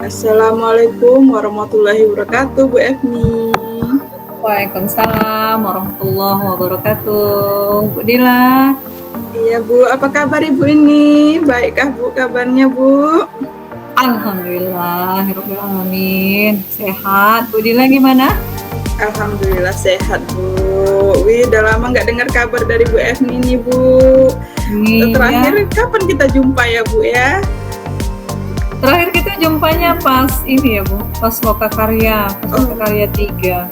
Assalamualaikum warahmatullahi wabarakatuh, Bu Efni. Waalaikumsalam warahmatullahi wabarakatuh. Bu Dila. Iya, Bu. Apa kabar Ibu ini? Baikkah, Bu, kabarnya, Bu? Alhamdulillahirabbil alamin. Sehat. Bu Dila gimana? Alhamdulillah sehat, Bu. Wih, udah lama nggak dengar kabar dari Bu Efni nih, Bu. Terakhir kapan kita jumpa ya, Bu ya? Terakhir kita jumpanya pas ini ya, Bu. Pas Lokakarya, Lokakarya 3.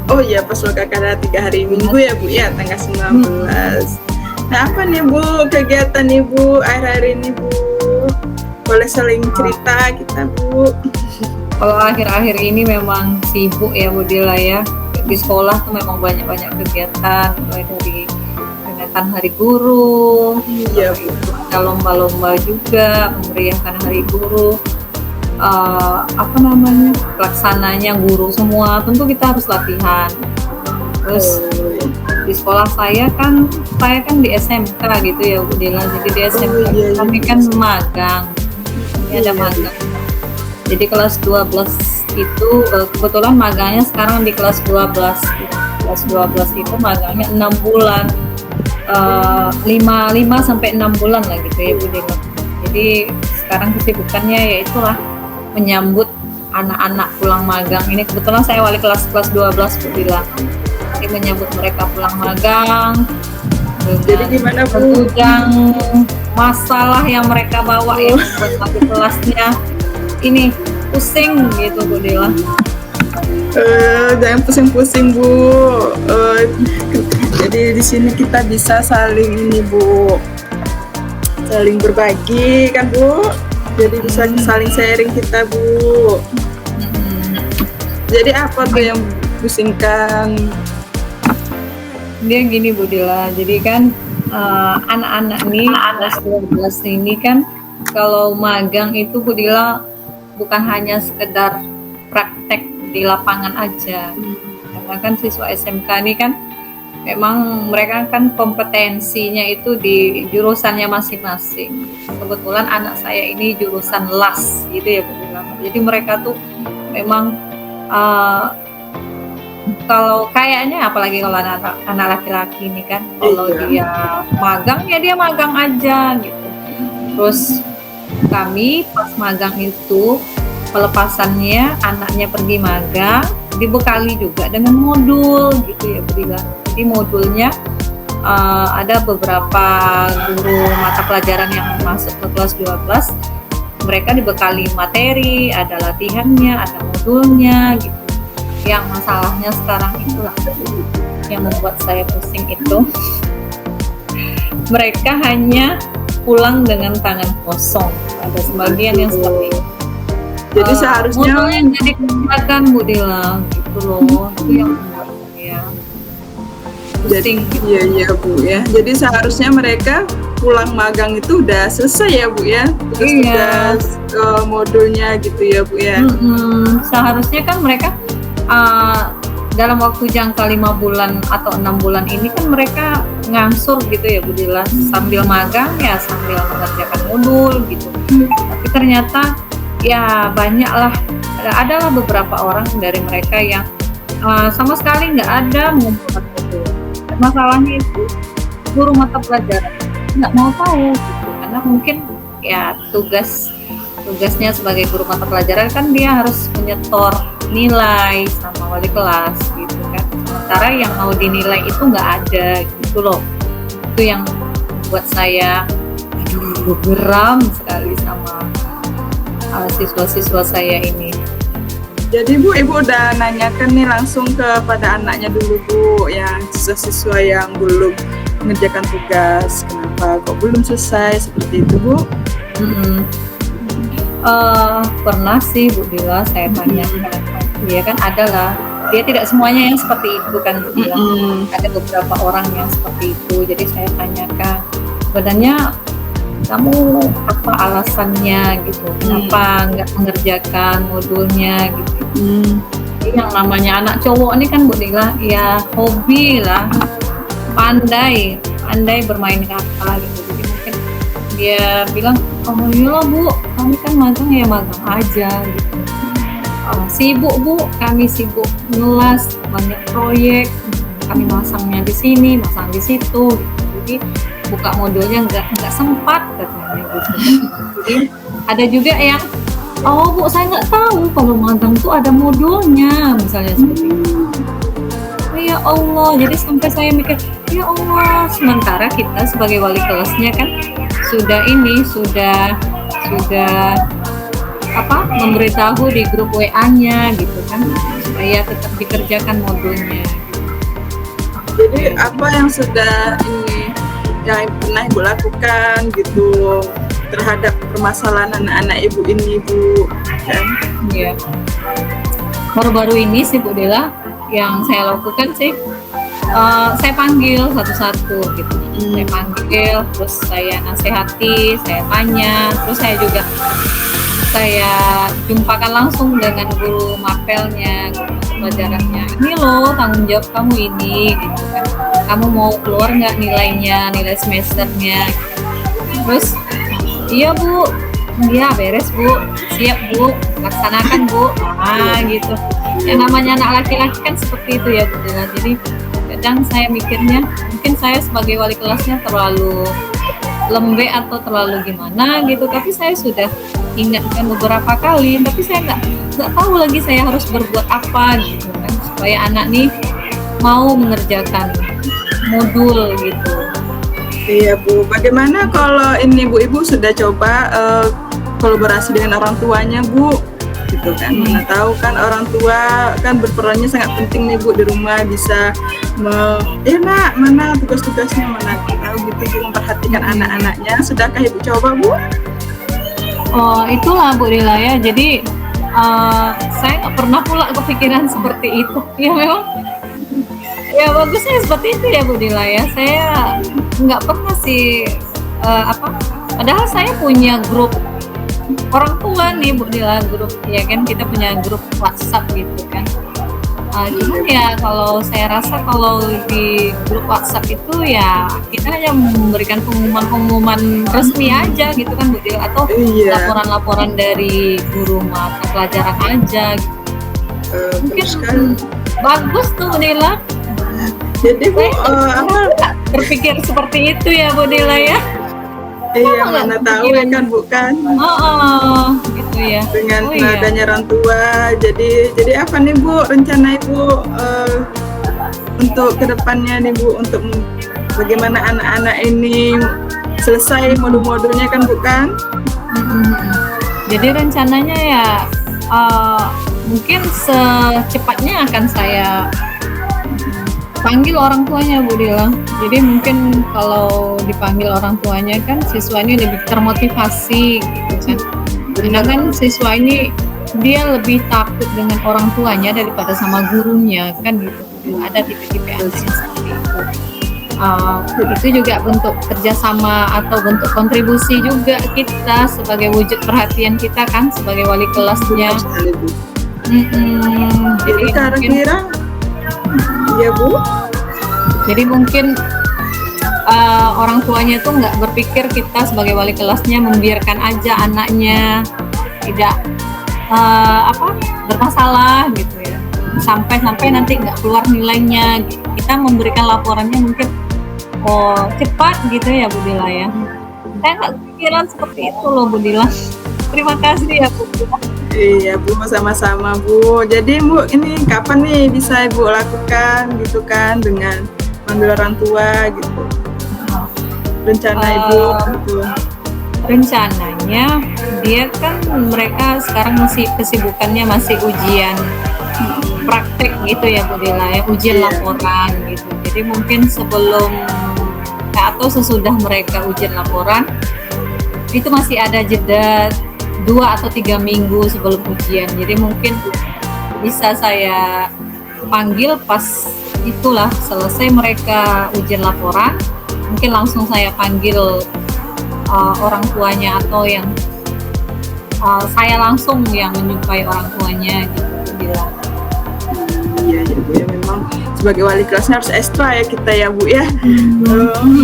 Oh iya, pas Lokakarya 3 hari Minggu ya, Bu ya, tanggal 19. Nah, apa nih, Bu, kegiatan nih, Bu, akhir-akhir ini, Bu? Boleh saling cerita kita, Bu. Kalau akhir-akhir ini memang sibuk ya, Bu Dila ya. Di sekolah tuh memang banyak-banyak kegiatan, mulai dari peringatan Hari Guru, Iya, Bu. ada lomba-lomba juga, memeriahkan Hari Guru. Pelaksananya guru semua, tentu kita harus latihan. Terus di sekolah saya kan di SMK gitu ya, Bu Dila. Jadi di SMK kami kan magang. Ini ada magang. Jadi kelas 12 itu kebetulan magangnya sekarang di kelas 12. Kelas 12 itu magangnya 6 bulan. 5 sampai 6 bulan lah gitu ya, Bu Dila. Jadi sekarang kesibukannya ya itulah menyambut anak-anak pulang magang. Ini kebetulan saya wali kelas 12, Bu Dila. Jadi menyambut mereka pulang magang. Jadi gimana, Bu? Yang masalah yang mereka bawa ya buat wali kelasnya ini pusing gitu, Bu Dila. Jangan pusing-pusing, Bu. Jadi di sini kita bisa saling ini, Bu, saling berbagi kan, Bu. Jadi bisa saling sharing kita, Bu. Jadi apa tuh yang pusingkan? Dia gini, Bu Dila. Jadi kan anak-anak nih kelas 12 ini kan kalau magang itu, Bu Dila, bukan hanya sekedar praktek di lapangan aja. Karena kan siswa SMK ini kan memang mereka kan kompetensinya itu di jurusannya masing-masing. Kebetulan anak saya ini jurusan las gitu ya, Bu Dila. Jadi mereka tuh memang kalau kayaknya apalagi kalau anak laki-laki ini kan kalau dia magang ya dia magang aja gitu. Terus kami pas magang itu pelepasannya anaknya pergi magang dibekali juga dengan modul gitu ya, Bu Dila. Jadi modulnya ada beberapa guru mata pelajaran yang masuk ke kelas 12, mereka dibekali materi, ada latihannya, ada modulnya gitu. Yang masalahnya sekarang itulah yang membuat saya pusing itu, mereka hanya pulang dengan tangan kosong. Ada sebagian yang seperti itu. Jadi seharusnya modalnya jadi kebijakan, Bu Dila, gitu loh. Itu yang membuat saya pusing. Iya, Bu ya. Jadi seharusnya mereka pulang magang itu udah selesai ya, Bu ya. Tugas-tugas modulnya gitu ya, Bu ya. Seharusnya kan mereka dalam waktu jangka 5 bulan atau 6 bulan ini kan mereka ngangsur gitu ya, Bu Dila, sambil magang ya sambil mengerjakan modul gitu. Tapi ternyata ya banyaklah, adalah beberapa orang dari mereka yang sama sekali nggak ada mengumpulkan modul. Masalahnya itu guru mata pelajaran nggak mau tahu gitu, karena mungkin ya tugasnya sebagai guru mata pelajaran kan dia harus menyetor nilai sama wali kelas gitu kan. Sementara yang mau dinilai itu nggak ada gitu loh. Itu yang buat saya geram sekali sama siswa-siswa saya ini. Jadi Bu, Ibu udah nanyakan nih langsung kepada anaknya dulu, Bu, yang siswa-siswa yang belum mengerjakan tugas, kenapa kok belum selesai seperti itu, Bu? Pernah sih, Bu Dila, saya tanyakan. Dia kan adalah, dia tidak semuanya yang seperti itu kan, Bu Dila. Ada beberapa orang yang seperti itu. Jadi saya tanyakan, sebenarnya kamu apa alasannya gitu, kenapa nggak mengerjakan modulnya gitu. Jadi yang namanya anak cowok ini kan, Bu Dila, ya hobi lah, pandai bermain kapal gitu. Jadi mungkin dia bilang, oh iyalah bu, kami kan magang ya magang aja gitu. Sibuk bu, kami sibuk ngelas, banyak proyek, kami masangnya di sini, masang di situ gitu. Jadi buka modulnya nggak sempat katanya gitu. Jadi ada juga yang, oh bu saya nggak tahu kalau magang tuh ada modulnya misalnya seperti itu. Oh, ya Allah, jadi sampai saya mikir, ya Allah, sementara kita sebagai wali kelasnya kan sudah apa memberitahu di grup WA-nya gitu kan supaya tetap dikerjakan modulnya. Jadi apa yang sudah ini yang pernah Ibu lakukan gitu terhadap permasalahan anak-anak Ibu ini, Bu? Kan? Iya. Baru-baru ini sih Bu Dela yang saya lakukan sih, saya panggil satu-satu gitu. Saya panggil, terus saya nasihati, saya tanya, terus saya jumpakan langsung dengan guru mapelnya, guru pelajarannya. Ini loh tanggung jawab kamu ini, gitu kan. Kamu mau keluar nggak nilainya, nilai semesternya? Terus, iya bu, iya beres bu, siap bu, laksanakan bu, gitu. Yang namanya anak laki-laki kan seperti itu ya Bu Dela. Jadi kadang saya mikirnya, mungkin saya sebagai wali kelasnya terlalu lembek atau terlalu gimana gitu, tapi saya sudah ingatkan beberapa kali, tapi saya nggak tahu lagi saya harus berbuat apa gitu kan supaya anak nih mau mengerjakan modul gitu. Iya Bu, bagaimana kalau ini Bu Ibu sudah coba kolaborasi dengan orang tuanya Bu? Gitu kan, mana tahu kan orang tua kan berperannya sangat penting nih Bu di rumah, bisa nak mana tugas-tugasnya, mana tahu gitu Bu, memperhatikan anak-anaknya. Sudahkah Ibu coba Bu? Oh itulah Bu Dela ya, jadi saya nggak pernah pula kepikiran seperti itu. Ya memang ya bagusnya seperti itu ya Bu Dela ya, saya nggak pernah sih padahal saya punya grup orang tua nih Bu Dela, grup ya kan, kita punya grup WhatsApp gitu kan. Cuman ya kalau saya rasa kalau di grup WhatsApp itu ya kita hanya memberikan pengumuman resmi aja gitu kan Bu Dela, atau laporan-laporan dari guru mata pelajaran aja gitu. Mungkin bagus tuh Bu Dela. Jadi Bu, berpikir seperti itu ya Bu Dela ya. Iya, mana tahu ya kan bukan. Gitu ya. Dengan adanya orang tua, jadi apa nih Bu rencana Ibu untuk kedepannya nih Bu, untuk bagaimana anak-anak ini selesai modul-modulnya kan bukan? Jadi rencananya ya mungkin secepatnya akan saya panggil orang tuanya Bu Dela. Jadi mungkin kalau dipanggil orang tuanya kan siswa ini lebih termotivasi gitu kan. Karena kan siswa ini dia lebih takut dengan orang tuanya daripada sama gurunya kan gitu. Ada tipe-tipe anak yang seperti itu. Itu juga bentuk kerjasama atau bentuk kontribusi juga kita sebagai wujud perhatian kita kan sebagai wali kelasnya. Jadi kira-kira iya Bu. Jadi mungkin orang tuanya tuh nggak berpikir kita sebagai wali kelasnya membiarkan aja anaknya tidak bermasalah gitu ya. Sampai nanti nggak keluar nilainya. Kita memberikan laporannya mungkin cepat gitu ya Bu Dela ya. Saya nggak kepikiran seperti itu loh Bu Dela. Terima kasih ya Bu Dela. Iya Bu, sama-sama Bu. Jadi Bu, ini kapan nih bisa Ibu lakukan gitu kan dengan panggil orang tua gitu? Rencana Ibu gitu. Rencananya dia kan mereka sekarang masih kesibukannya masih ujian praktek gitu ya Bu Dela ya, ujian laporan gitu. Jadi mungkin sebelum atau sesudah mereka ujian laporan itu masih ada jeda 2 atau 3 minggu sebelum ujian. Jadi mungkin bisa saya panggil pas itulah selesai mereka ujian laporan, mungkin langsung saya panggil orang tuanya atau yang saya langsung yang menjumpai orang tuanya gitu bilang. Iya Bu ya, memang sebagai wali kelasnya harus ekstra ya kita ya Bu ya.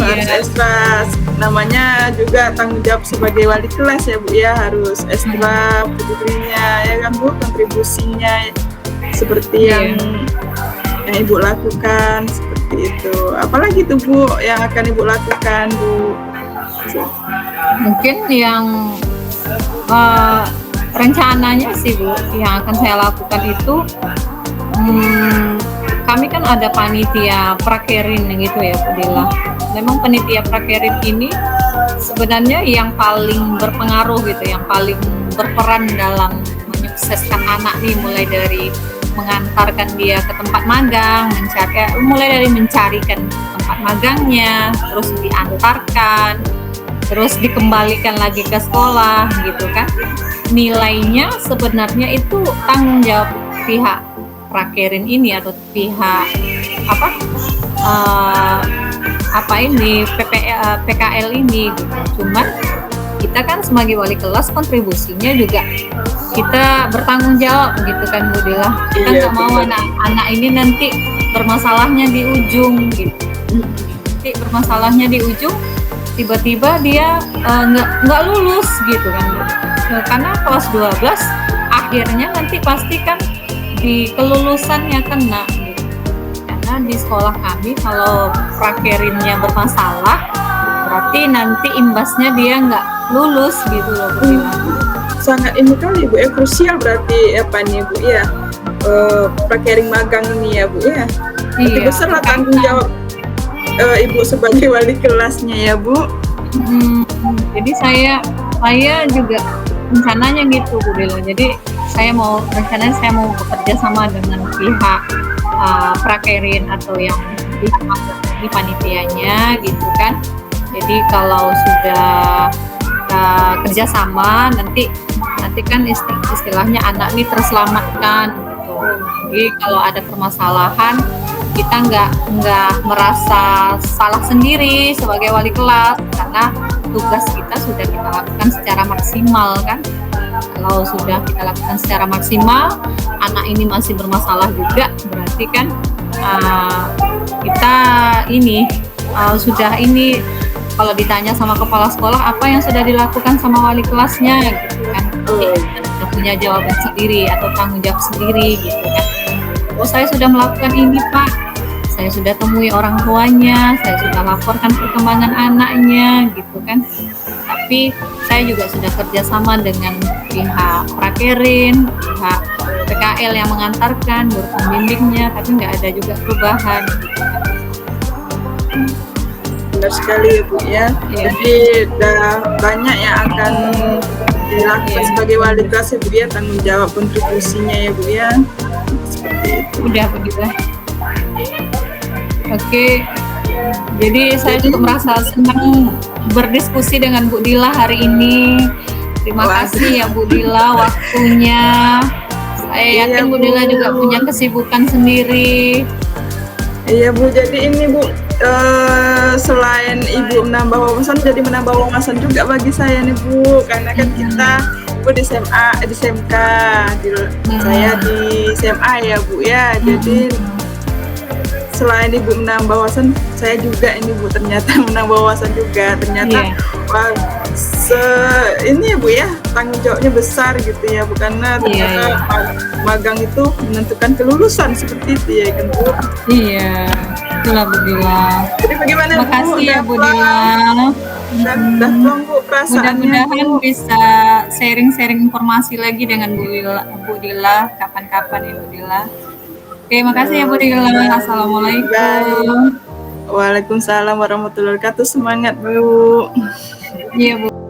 Harus Iya. ekstra, namanya juga tanggung jawab sebagai wali kelas ya Bu ya, harus ekstra pedulinya ya kan Bu, kontribusinya seperti Iya. yang Ibu lakukan seperti itu. Apalagi tuh Bu yang akan Ibu lakukan Bu? Mungkin yang rencananya sih Bu, yang akan saya lakukan itu, kami kan ada panitia prakerin gitu ya Bu Dila. Memang panitia prakerin ini sebenarnya yang paling berpengaruh gitu, yang paling berperan dalam menyukseskan anak nih, mulai dari mengantarkan dia ke tempat magang, mulai dari mencarikan tempat magangnya, terus diantarkan, terus dikembalikan lagi ke sekolah gitu kan. Nilainya sebenarnya itu tanggung jawab pihak prakerin ini atau pihak PKL ini gitu. Cuman kita kan sebagai wali kelas kontribusinya juga kita bertanggung jawab gitu kan Bu Dila. Kita nggak mau anak ini nanti bermasalahnya di ujung gitu. Nanti bermasalahnya di ujung, tiba-tiba dia nggak lulus gitu kan. Karena kelas 12 akhirnya nanti pasti kan di kelulusannya kena gitu. Karena di sekolah kami kalau prakerinnya bermasalah, berarti nanti imbasnya dia nggak lulus gitu loh Bu Dila. Sangat ini kali Bu ya, krusial berarti apa nih Bu ya, prakering magang ini ya Bu ya. Lebih besar lah tanggung jawab Ibu sebagai wali kelasnya ya Bu. Jadi saya juga rencananya gitu Bu Dila. Jadi rencananya saya mau bekerja sama dengan pihak prakerin atau yang di panitianya gitu kan. Jadi kalau sudah kerjasama nanti kan istilahnya anak ini terselamatkan gitu. Jadi kalau ada permasalahan kita nggak merasa salah sendiri sebagai wali kelas, karena tugas kita sudah kita lakukan secara maksimal kan. Kalau sudah kita lakukan secara maksimal, anak ini masih bermasalah juga, berarti kan kita ini sudah ini, kalau ditanya sama kepala sekolah apa yang sudah dilakukan sama wali kelasnya gitu kan, kita punya jawaban sendiri atau tanggung jawab sendiri gitu kan. Oh, saya sudah melakukan ini Pak, saya sudah temui orang tuanya, saya sudah laporkan perkembangan anaknya gitu kan. Tapi saya juga sudah kerjasama dengan pihak prakerin, pihak PKL yang mengantarkan, guru pembimbingnya, tapi nggak ada juga perubahan gitu kan. Benar sekali ya Bu ya. Jadi banyak yang akan dilakukan sebagai wali kelas ya Bu ya, tanggung jawab kontribusinya ya Bu ya. Seperti itu. Udah begitu. Oke. Jadi saya juga merasa senang berdiskusi dengan Bu Dila hari ini. Terima kasih ya Bu Dila waktunya. Saya yakin Bu Dila juga punya kesibukan sendiri. Iya Bu, jadi ini Bu, selain Ibu menambah wawasan, jadi menambah wawasan juga bagi saya nih Bu, karena kan kita Bu di SMA, di SMK, saya di SMA ya Bu ya, jadi selain Ibu menambah wawasan, saya juga ini Bu ternyata menambah wawasan juga, ternyata wah, ini ya Bu ya, tanggung jawabnya besar gitu ya Bu, karena ternyata magang itu menentukan kelulusan seperti itu ya kan Bu. Iya, itulah Bu Dila. Jadi bagaimana Bu? Makasih ya Bu Dila. Udah pulang Bu perasaannya. Mudah-mudahan bisa sharing-sharing informasi lagi dengan Bu Dila kapan-kapan ya Bu Dila. Oke, makasih ya Bu Dila. Assalamualaikum. Waalaikumsalam warahmatullahi wabarakatuh. Semangat Bu. Iya Bu.